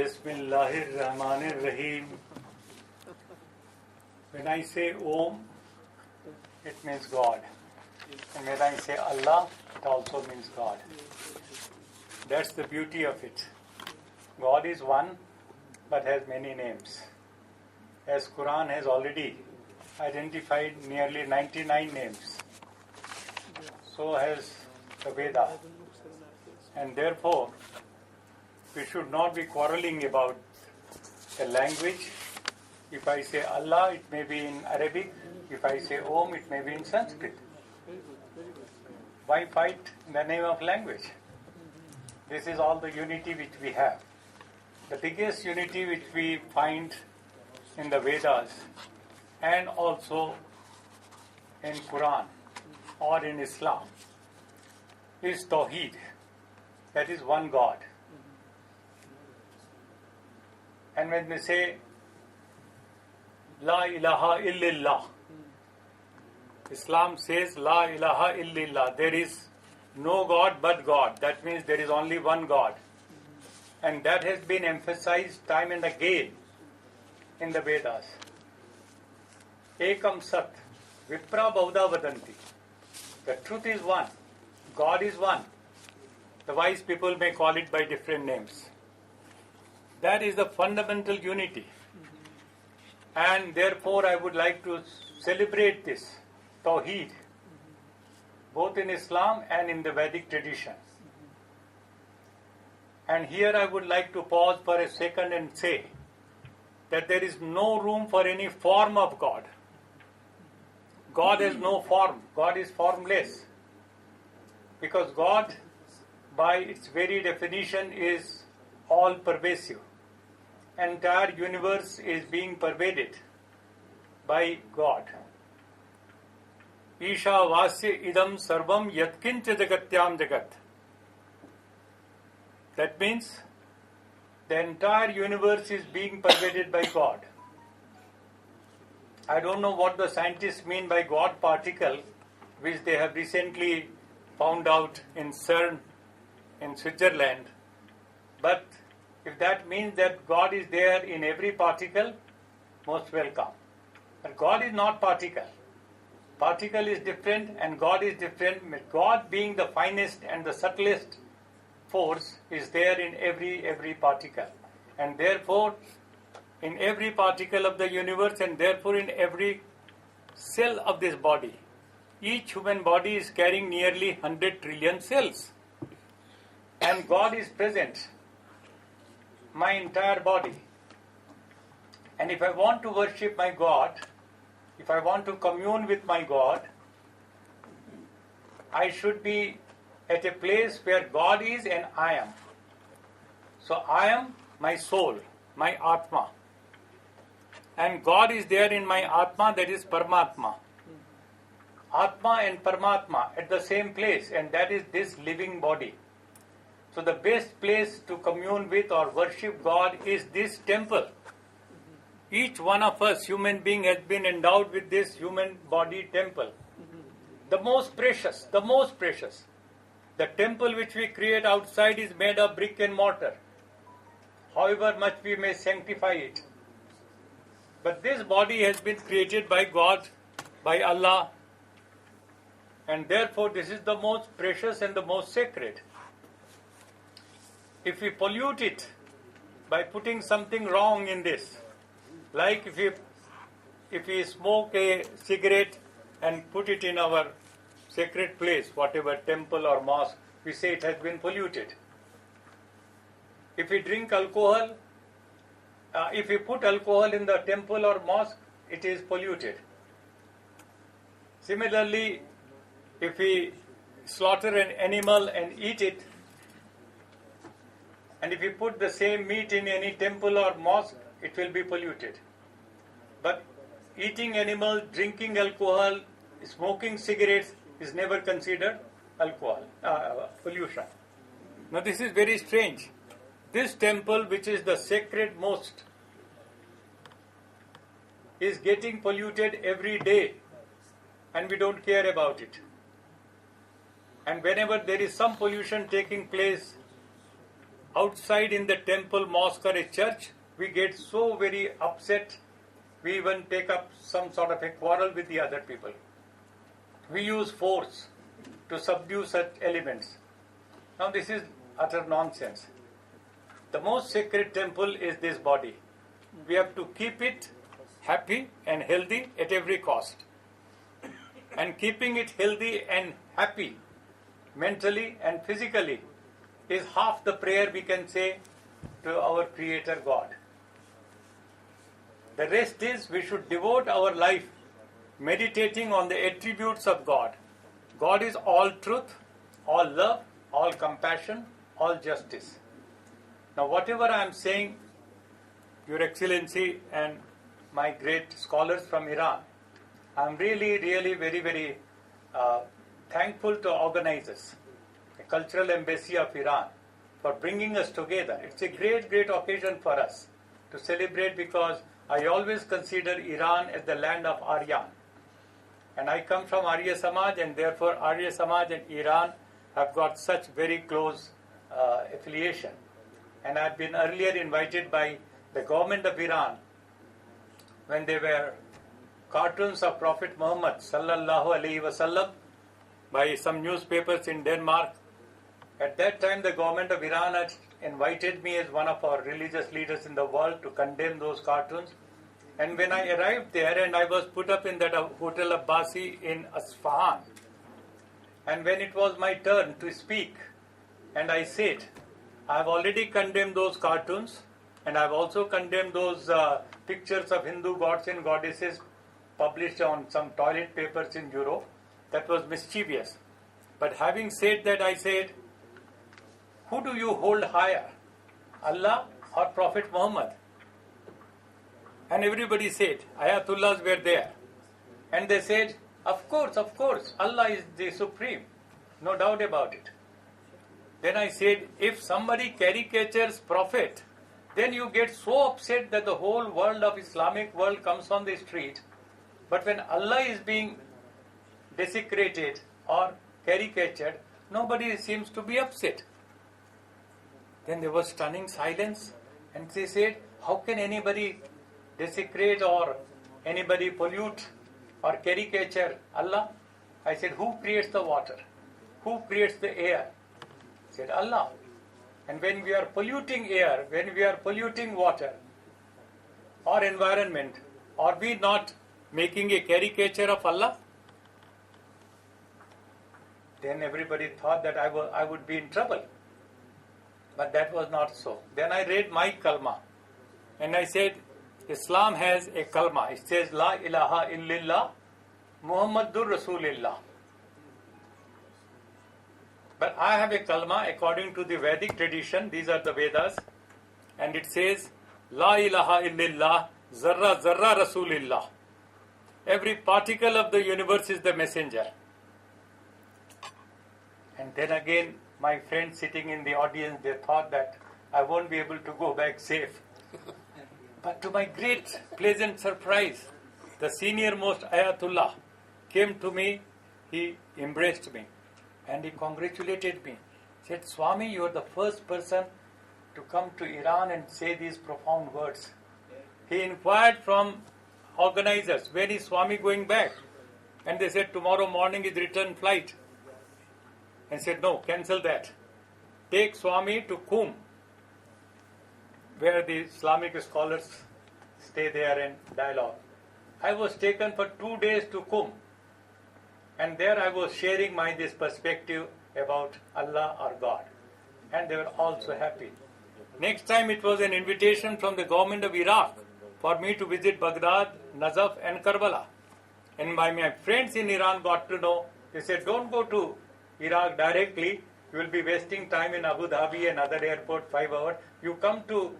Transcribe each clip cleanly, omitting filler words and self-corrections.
Bismillahir Rahmanir Rahim. When I say Om, it means God. And when I say Allah, it also means God. That's the beauty of it. God is one, but has many names. As Quran has already identified nearly 99 names, so has the Veda. And therefore, we should not be quarreling about a language. If I say Allah, it may be in Arabic. If I say Om, it may be in Sanskrit. Why fight in the name of language? This is all the unity which we have. The biggest unity which we find in the Vedas and also in Quran or in Islam is Tawheed. That is one God. And when they say La ilaha illallah, Islam says La ilaha illallah. There is no God but God. That means there is only one God. And that has been emphasized time and again in the Vedas. Ekam Sat, Vipra Bahuda Vadanti. The truth is one. God is one. The wise people may call it by different names. That is the fundamental unity. And therefore I would like to celebrate this Tawheed, both in Islam and in the Vedic tradition. And here I would like to pause for a second and say that there is no room for any form of God. God has no form. God is formless. Because God, by its very definition, is all-pervasive. Entire universe is being pervaded by God. Isha Vasya Idam Sarvam Yatkincha Jagatyam Jagat. That means the entire universe is being pervaded by God. I don't know what the scientists mean by God particle, which they have recently found out in CERN in Switzerland. But if that means that God is there in every particle, most welcome. But God is not particle. Particle is different and God is different. God being the finest and the subtlest force is there in every particle. And therefore, in every particle of the universe and therefore in every cell of this body. Each human body is carrying nearly 100 trillion cells. And God is present. My entire body. And if I want to worship my God, if I want to commune with my God, I should be at a place where God is and I am. So I am my soul, my Atma. And God is there in my Atma, that is Paramatma. Atma and Paramatma at the same place, and that is this living body. So the best place to commune with or worship God is this temple. Each one of us, human being, has been endowed with this human body temple. The most precious, the most precious. The temple which we create outside is made of brick and mortar. However much we may sanctify it. But this body has been created by God, by Allah. And therefore this is the most precious and the most sacred. If we pollute it by putting something wrong in this, like if we smoke a cigarette and put it in our sacred place, whatever temple or mosque, we say it has been polluted. If we drink alcohol, if we put alcohol in the temple or mosque, it is polluted. Similarly, if we slaughter an animal and eat it, and if we put the same meat in any temple or mosque, it will be polluted. But eating animals, drinking alcohol, smoking cigarettes is never considered pollution. Now this is very strange. This temple, which is the sacred most, is getting polluted every day, and we don't care about it. And whenever there is some pollution taking place, outside in the temple, mosque or a church, we get so very upset, we even take up some sort of a quarrel with the other people. We use force to subdue such elements. Now this is utter nonsense. The most sacred temple is this body. We have to keep it happy and healthy at every cost. And keeping it healthy and happy, mentally and physically, is half the prayer we can say to our Creator God. The rest is we should devote our life meditating on the attributes of God. God is all truth, all love, all compassion, all justice. Now whatever I am saying, Your Excellency and my great scholars from Iran, I am really very thankful to organizers, the Cultural Embassy of Iran, for bringing us together. It's a great occasion for us to celebrate, because I always consider Iran as the land of Aryan. And I come from Arya Samaj, and therefore Arya Samaj and Iran have got such very close affiliation. And I've been earlier invited by the government of Iran when there were cartoons of Prophet Muhammad sallallahu alaihi wasallam by some newspapers in Denmark. At that time, the government of Iran had invited me as one of our religious leaders in the world to condemn those cartoons. And when I arrived there, and I was put up in that Hotel Abbasi in Isfahan, and when it was my turn to speak, and I said, I have already condemned those cartoons, and I have also condemned those pictures of Hindu gods and goddesses published on some toilet papers in Europe. That was mischievous. But having said that, I said, who do you hold higher, Allah or Prophet Muhammad? And everybody said, Ayatollahs were there. And they said, of course, Allah is the supreme. No doubt about it. Then I said, if somebody caricatures Prophet, then you get so upset that the whole world of Islamic world comes on the street. But when Allah is being desecrated or caricatured, nobody seems to be upset. Then there was stunning silence, and they said, how can anybody desecrate or anybody pollute or caricature Allah? I said, who creates the water? Who creates the air? I said, Allah. And when we are polluting air, when we are polluting water or environment, are we not making a caricature of Allah? Then everybody thought that I would be in trouble. But that was not so. Then I read my kalma, and I said, Islam has a kalma. It says, La ilaha illallah, Muhammadur Rasulillah. But I have a kalma according to the Vedic tradition. These are the Vedas. And it says, La ilaha illallah, zarra zarra Rasulillah. Every particle of the universe is the messenger. And then again, my friends sitting in the audience, they thought that I won't be able to go back safe. But to my great pleasant surprise, the senior most Ayatollah came to me, he embraced me and he congratulated me. He said, Swami, you are the first person to come to Iran and say these profound words. He inquired from organizers, when is Swami going back? And they said, tomorrow morning is return flight. And said, no, cancel that. Take Swami to Qum, where the Islamic scholars stay there and dialogue. I was taken for 2 days to Qum, and there I was sharing this perspective about Allah or God, and they were all so happy. Next time it was an invitation from the government of Iraq for me to visit Baghdad, Najaf and Karbala. And my friends in Iran got to know, they said, don't go to Iraq directly, you will be wasting time in Abu Dhabi and other airport 5 hours. You come to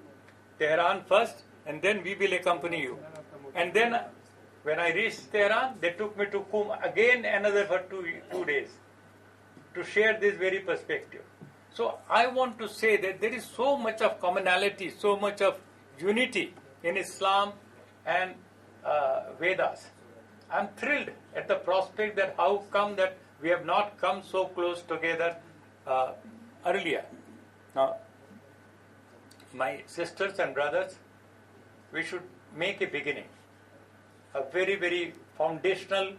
Tehran first and then we will accompany you. And then when I reached Tehran, they took me to Qum again another for 2 days to share this very perspective. So I want to say that there is so much of commonality, so much of unity in Islam and Vedas. I am thrilled at the prospect that how come that we have not come so close together earlier. Now, my sisters and brothers, we should make a beginning, a very, very foundational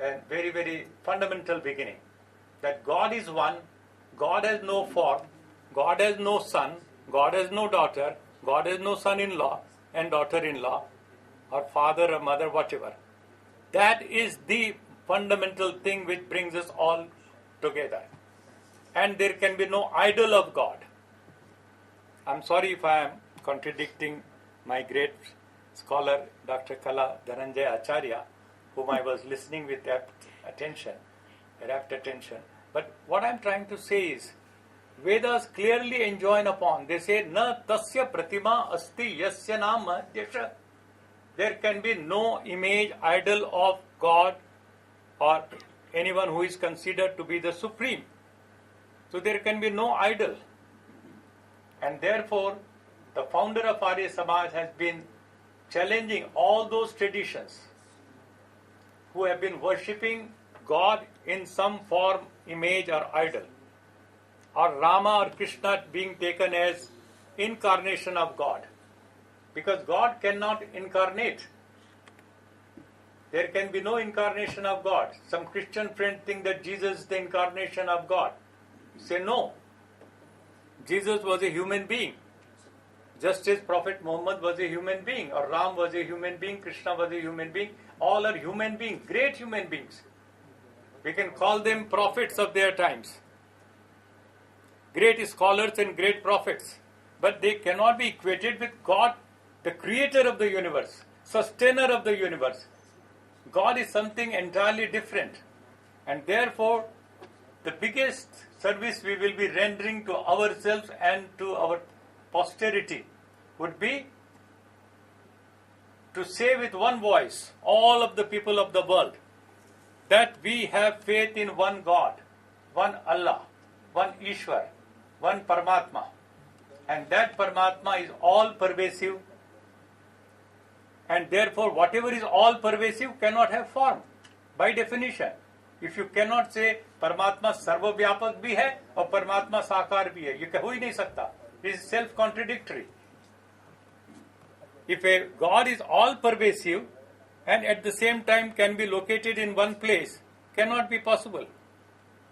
and very, very fundamental beginning, that God is one, God has no form, God has no son, God has no daughter, God has no son-in-law and daughter-in-law, or father or mother, whatever. That is the fundamental thing which brings us all together. And there can be no idol of God. I'm sorry if I am contradicting my great scholar, Dr. Kala Dhananjay Acharya, whom I was listening with rapt attention. But what I'm trying to say is, Vedas clearly enjoin upon, they say, Na tasya pratima asti yasya nama desha. There can be no image, idol of God or anyone who is considered to be the supreme. So there can be no idol. And therefore, the founder of Arya Samaj has been challenging all those traditions who have been worshipping God in some form, image or idol, or Rama or Krishna being taken as incarnation of God. Because God cannot incarnate. There can be no incarnation of God. Some Christian friends think that Jesus is the incarnation of God. Say no. Jesus was a human being. Just as Prophet Muhammad was a human being, or Ram was a human being, Krishna was a human being, all are human beings, great human beings. We can call them prophets of their times. Great scholars and great prophets. But they cannot be equated with God, the creator of the universe, sustainer of the universe. God is something entirely different. And therefore, the biggest service we will be rendering to ourselves and to our posterity would be to say with one voice, all of the people of the world, that we have faith in one God, one Allah, one Ishwar, one Paramatma. And that Paramatma is all pervasive. And therefore, whatever is all pervasive cannot have form, by definition. If you cannot say Paramatma sarvavyapak bhi hai or Paramatma sakar bhi hai, you ho hi nahi sakta. It is self-contradictory. If a God is all pervasive and at the same time can be located in one place, cannot be possible.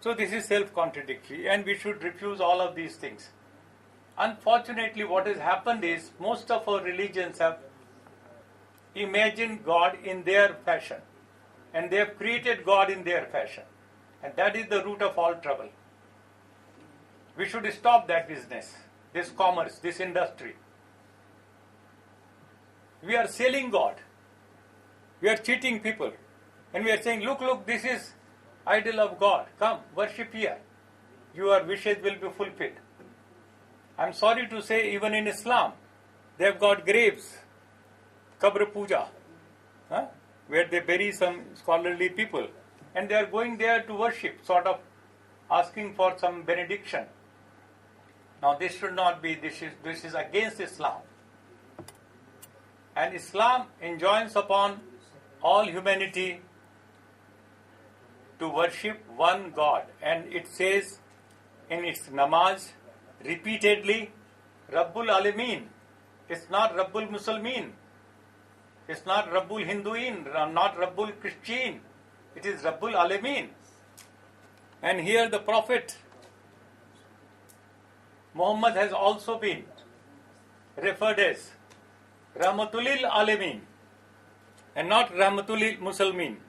So this is self-contradictory, and we should refuse all of these things. Unfortunately, what has happened is most of our religions have imagined God in their fashion, and they have created God in their fashion, and that is the root of all trouble. We should stop that business, this commerce, this industry. We are selling God. We are cheating people. And we are saying, look, this is idol of God. Come, worship here. Your wishes will be fulfilled. I'm sorry to say, even in Islam, they have got graves, Qabr Puja, where they bury some scholarly people. And they are going there to worship, sort of asking for some benediction. Now this should not be, this is against Islam. And Islam enjoins upon all humanity to worship one God. And it says in its namaz repeatedly, Rabbul Alameen. It's not Rabbul Muslimin. It's not Rabbul Hinduin, not Rabbul Christian. It is Rabbul Alameen. And here the Prophet Muhammad has also been referred as Rahmatulil Alameen and not Rahmatulil Muslimin.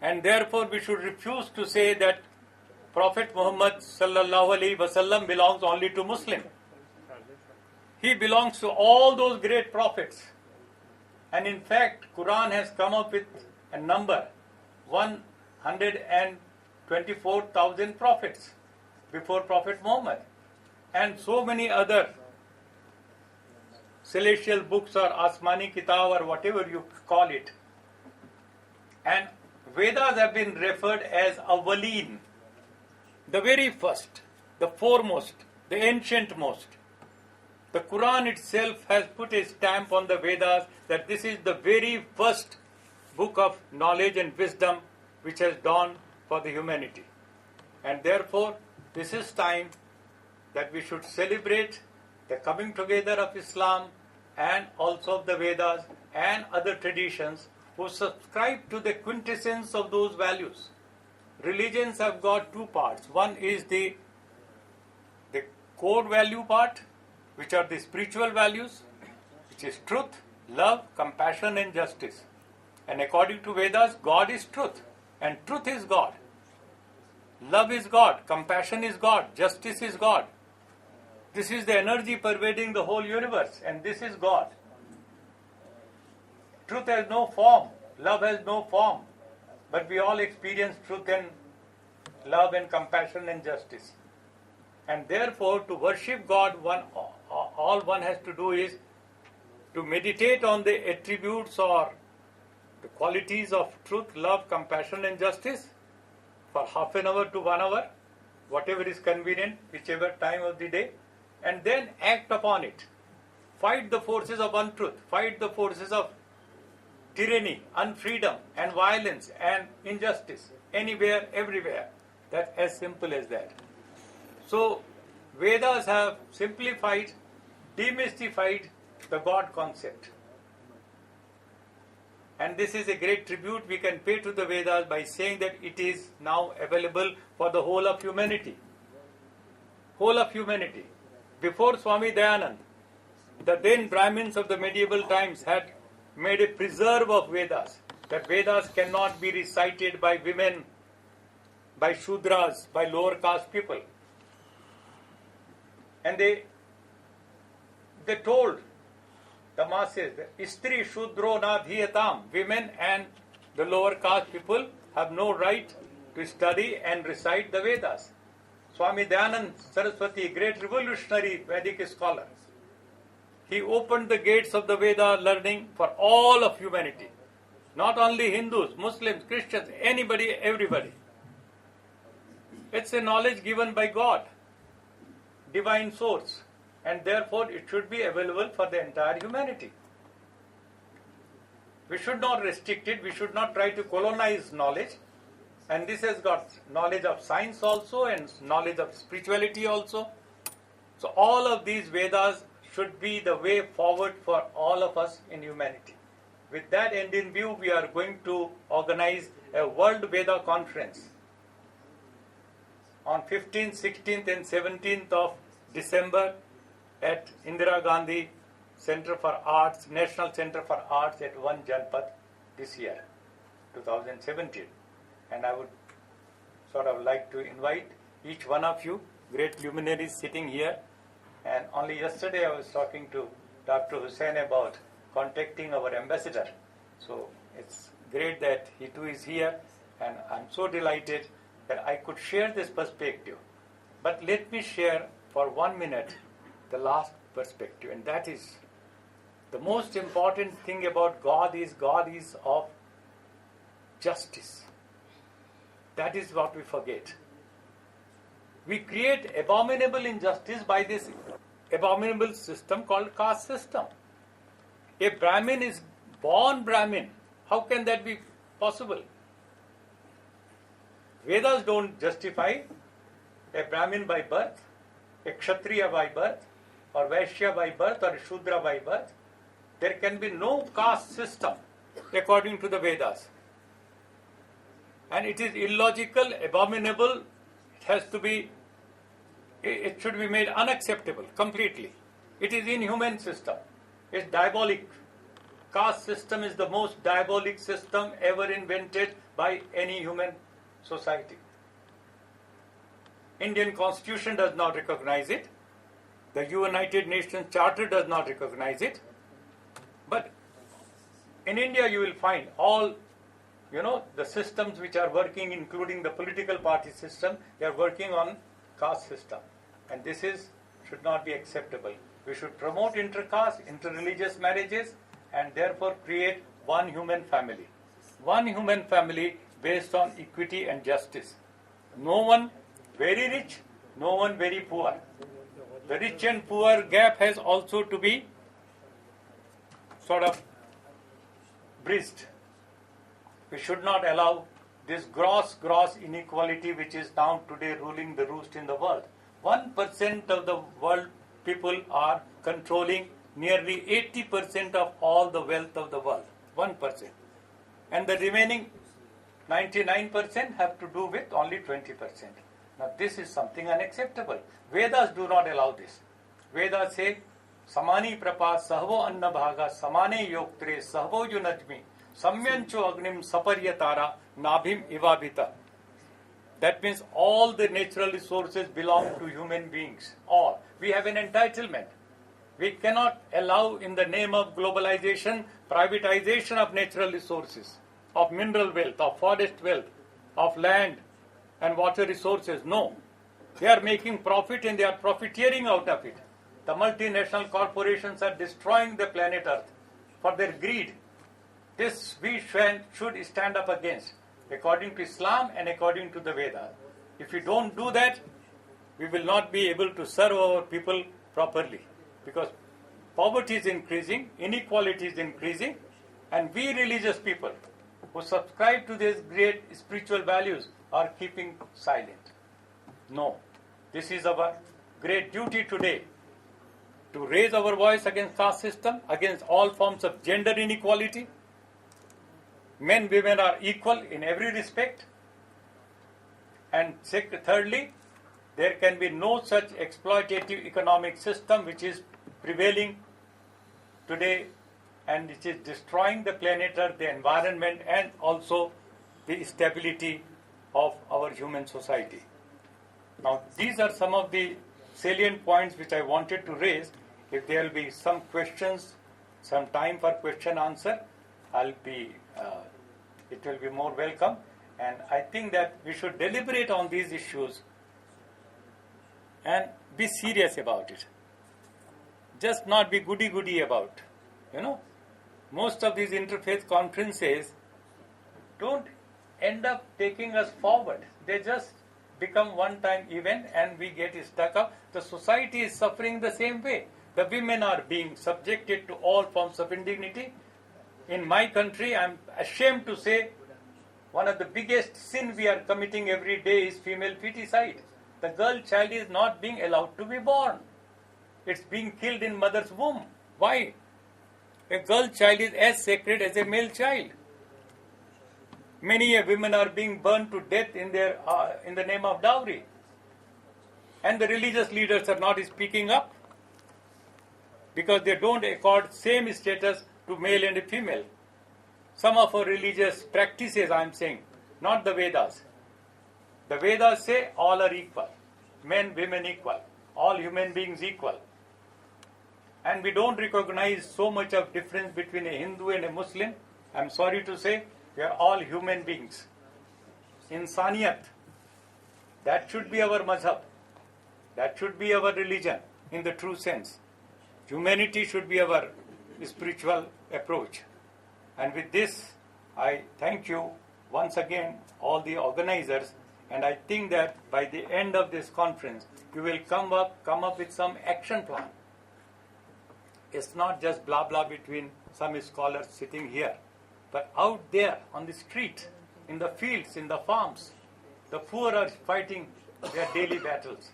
And therefore we should refuse to say that Prophet Muhammad sallallahu alaihi wasallam belongs only to Muslim. He belongs to all those great prophets. And in fact, Quran has come up with a number, 124,000 prophets before Prophet Muhammad. And so many other celestial books or Asmani Kitab or whatever you call it. And Vedas have been referred as Awwaleen, the very first, the foremost, the ancient most. The Quran itself has put a stamp on the Vedas that this is the very first book of knowledge and wisdom which has dawned for the humanity. And therefore, this is time that we should celebrate the coming together of Islam and also of the Vedas and other traditions who subscribe to the quintessence of those values. Religions have got two parts. One is the core value part, which are the spiritual values, which is truth, love, compassion and justice. And according to Vedas, God is truth and truth is God. Love is God, compassion is God, justice is God. This is the energy pervading the whole universe and this is God. Truth has no form, love has no form, but we all experience truth and love and compassion and justice. And therefore, to worship God, all one has to do is to meditate on the attributes or the qualities of truth, love, compassion and justice for half an hour to 1 hour, whatever is convenient, whichever time of the day, and then act upon it. Fight the forces of untruth, fight the forces of tyranny, unfreedom and violence and injustice, anywhere, everywhere. That's as simple as that. So, Vedas have simplified, demystified the God concept. And this is a great tribute we can pay to the Vedas by saying that it is now available for the whole of humanity. Whole of humanity. Before Swami Dayanand, the then Brahmins of the medieval times had made a preserve of Vedas. That Vedas cannot be recited by women, by Shudras, by lower caste people. And they told the masses, Istri Shudro na dhiyatam, women and the lower caste people have no right to study and recite the Vedas. Swami Dayanand Saraswati, great revolutionary Vedic scholar, he opened the gates of the Veda learning for all of humanity. Not only Hindus, Muslims, Christians, anybody, everybody. It's a knowledge given by God, divine source, and therefore it should be available for the entire humanity. We should not restrict it, we should not try to colonize knowledge, and this has got knowledge of science also and knowledge of spirituality also. So all of these Vedas should be the way forward for all of us in humanity. With that end in view, we are going to organize a World Veda Conference on 15th, 16th and 17th of December at Indira Gandhi Center for Arts, National Center for Arts at 1 Janpath this year, 2017. And I would sort of like to invite each one of you, great luminaries sitting here. And only yesterday I was talking to Dr. Hussain about contacting our ambassador. So it's great that he too is here, and I'm so delighted that I could share this perspective. But let me share for 1 minute the last perspective, and that is the most important thing about God is of justice. That is what we forget. We create abominable injustice by this abominable system called caste system. A Brahmin is born Brahmin. How can that be possible? Vedas don't justify a Brahmin by birth, a Kshatriya by birth, or Vaishya by birth, or a Shudra by birth. There can be no caste system according to the Vedas. And it is illogical, abominable, it should be made unacceptable completely. It is inhuman system. It's diabolic. Caste system is the most diabolic system ever invented by any human society. Indian Constitution does not recognize it. The United Nations Charter does not recognize it. But in India you will find all, the systems which are working, including the political party system, they are working on caste system. And this should not be acceptable. We should promote inter-caste, inter-religious marriages, and therefore create one human family. One human family based on equity and justice. No one very rich, no one very poor. The rich and poor gap has also to be sort of bridged. We should not allow this gross inequality which is now today ruling the roost in the world. 1% of the world people are controlling nearly 80% of all the wealth of the world, 1%. And the remaining 99% have to do with only 20%. Now this is something unacceptable. Vedas do not allow this. Vedas say, Samani prapa sahvo anna bhaga samane yoktre sahvo yunajmi samyancho agnim saparyatara nabhim ivabhita. That means all the natural resources belong to human beings. All. We have an entitlement. We cannot allow in the name of globalization, privatization of natural resources, of mineral wealth, of forest wealth, of land and water resources. No. They are making profit and they are profiteering out of it. The multinational corporations are destroying the planet Earth for their greed. This we should stand up against, according to Islam and according to the Vedas. If we don't do that, we will not be able to serve our people properly, because poverty is increasing, inequality is increasing, and we religious people who subscribe to these great spiritual values are keeping silent. No, this is our great duty today, to raise our voice against caste system, against all forms of gender inequality. Men, women are equal in every respect. And thirdly, there can be no such exploitative economic system which is prevailing today and which is destroying the planet Earth, the environment, and also the stability of our human society. Now, these are some of the salient points which I wanted to raise. If there will be some questions, some time for question answer, it will be more welcome. And I think that we should deliberate on these issues and be serious about it. Just not be goody-goody about. Most of these interfaith conferences don't end up taking us forward. They just become one-time event and we get stuck up. The society is suffering the same way. The women are being subjected to all forms of indignity. In my country, I am ashamed to say, one of the biggest sin we are committing every day is female feticide. The girl child is not being allowed to be born. It's being killed in mother's womb. Why? A girl child is as sacred as a male child. Many women are being burned to death in the name of dowry. And the religious leaders are not speaking up, because they don't accord same status to male and female. Some of our religious practices, I am saying, not the Vedas. The Vedas say all are equal. Men, women equal. All human beings equal. And we don't recognize so much of difference between a Hindu and a Muslim. I am sorry to say, we are all human beings. Insaniyat. That should be our mazhab. That should be our religion in the true sense. Humanity should be our spiritual approach. And with this, I thank you once again, all the organizers, and I think that by the end of this conference, you will come up with some action plan. It's not just blah blah between some scholars sitting here, but out there on the street, in the fields, in the farms, the poor are fighting their daily battles.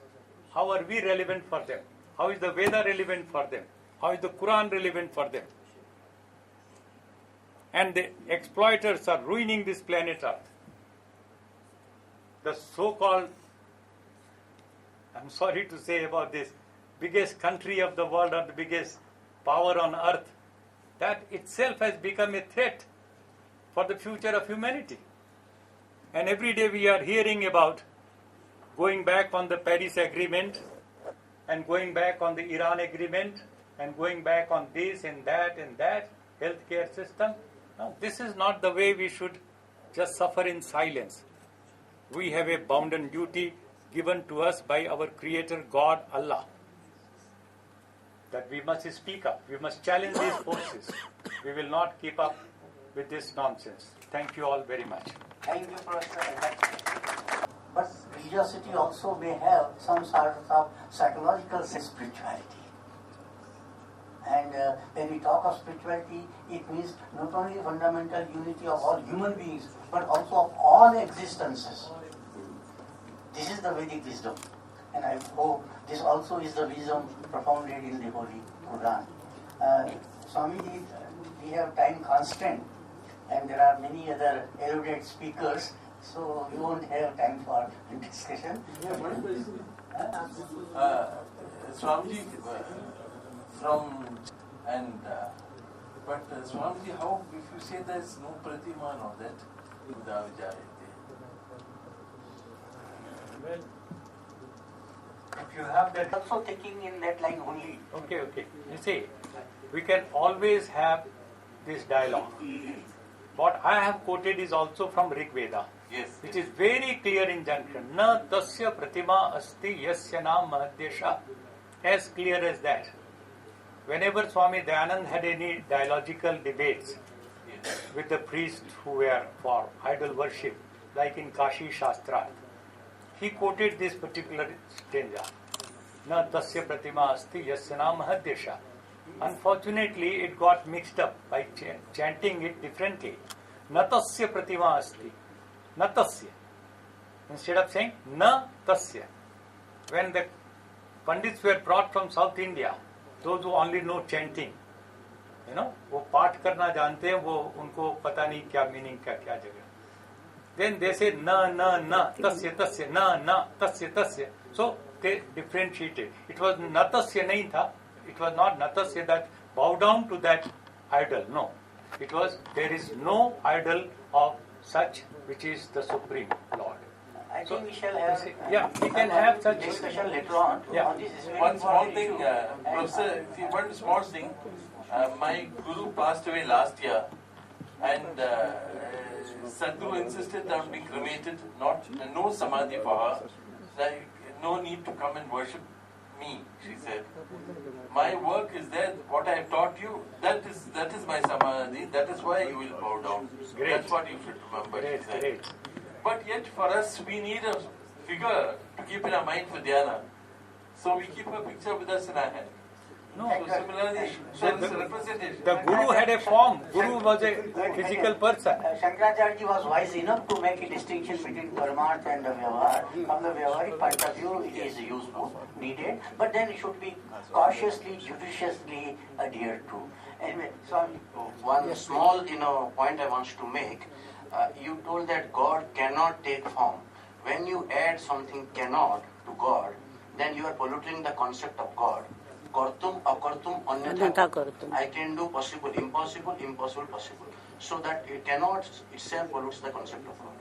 How are we relevant for them? How is the Veda relevant for them? How is the Quran relevant for them? And the exploiters are ruining this planet Earth. The so-called, I'm sorry to say about this, biggest country of the world or the biggest power on earth, that itself has become a threat for the future of humanity. And every day we are hearing about going back on the Paris Agreement and going back on the Iran Agreement and going back on this and that healthcare system. No, this is not the way we should just suffer in silence. We have a bounden duty given to us by our Creator God, Allah, that we must speak up. We must challenge these forces. We will not keep up with this nonsense. Thank you all very much. Thank you, Professor. But religiosity also may have some sort of psychological spirituality. And when we talk of spirituality, it means not only fundamental unity of all human beings, but also of all existences. This is the Vedic wisdom. and I hope this also is the wisdom propounded in the Holy Quran. Swamiji, we have time constraint, and there are many other erudite speakers, so we won't have time for discussion. Swamiji, Swamiji, how if you say there is no pratima and all that, Well, if you have that. Also thinking in that line only. Okay. You see, we can always have this dialogue. What I have quoted is also from Rig Veda. Yes. Which is very clear injunction. Na tasya pratima asti yasya nam mahadyasha. As clear as that. Whenever Swami Dayanand had any dialogical debates with the priests who were for idol worship, like in Kashi Shastra, he quoted this particular stanza. Na tasya pratima asti yasya nam mahadyasha. Unfortunately, it got mixed up by chanting it differently. Na tasya pratima asti. Na tasya. Instead of saying na tasya. When the Pandits were brought from South India, those who only know chanting, वो पाठ करना जानते हैं, वो उनको पता नहीं क्या मीनिंग क्या जगह. Then they say na tasya na tasya. So they differentiated. It was na tasya nahi tha. It was not na tasya that bow down to that idol. No. It was there is no idol of such which is the Supreme Lord. I think we shall have we can have such discussion later on. On this is very one small important thing, issue. Professor, one small thing. My guru passed away last year, and Sadhguru insisted on being cremated, no samadhi for her. Like, no need to come and worship me, she said. My work is there, what I have taught you, that is my samadhi, that is why you will bow down. Great. That's what you should remember, she said. Great. But yet for us, we need a figure to keep in our mind for dhyana. So we keep a picture with us in our hand. No. So similarly, so it's a representation. The Guru had a form. Guru was a physical person. Shankaracharya was wise enough to make a distinction between Paramarth and the Vyavahar. From the Vyavaharic point of view, it is useful, needed, but then it should be cautiously, judiciously adhered to. Anyway, so one small point I want to make. You told that God cannot take form. When you add something cannot to God, then you are polluting the concept of God. Kartum, akartum, anyatha kartum. I can do possible, impossible, possible. So that it cannot itself pollutes the concept of God.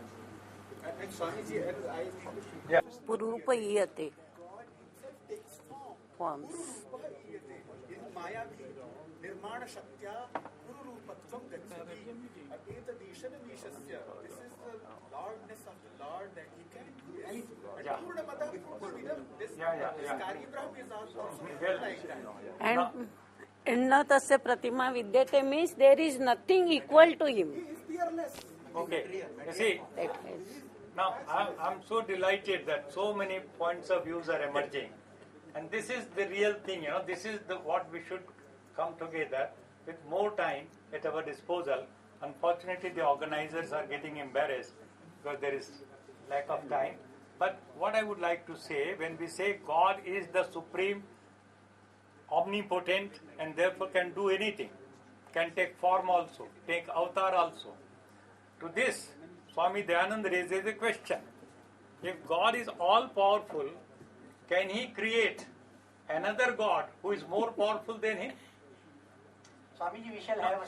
Purupayate forms. निर्माण शक्त्या गुरुरूपत्वं गच्छति एतदीशनमीशस्य this is the lordness of the lord that he can do it and purnamada purnamidam this Karyabrahm is also like that And na tasya pratima vidyate means there is nothing equal to him. he is fearless. Okay. You see, now I'm so delighted that so many points of views are emerging. And this is the real thing, this is what we should come together with more time at our disposal. Unfortunately, the organizers are getting embarrassed because there is lack of time. But what I would like to say, when we say God is the supreme, omnipotent, and therefore can do anything, can take form also, take avatar also. To this, Swami Dayanand raises a question. If God is all-powerful, can he create another God who is more powerful than him? Swamiji, we shall have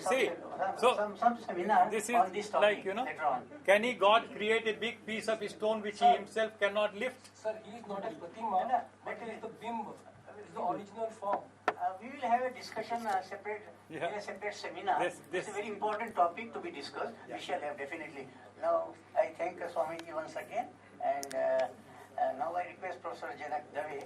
some seminar on this topic later on. Can God create a big piece of stone which he himself cannot lift? Sir, he is not a Pratima, but he is the Bimb, is the original form. We will have a discussion separate in a separate seminar. This is a very important topic to be discussed. We shall have definitely. Now, I thank Swamiji once again, and now I request Professor Janak Dave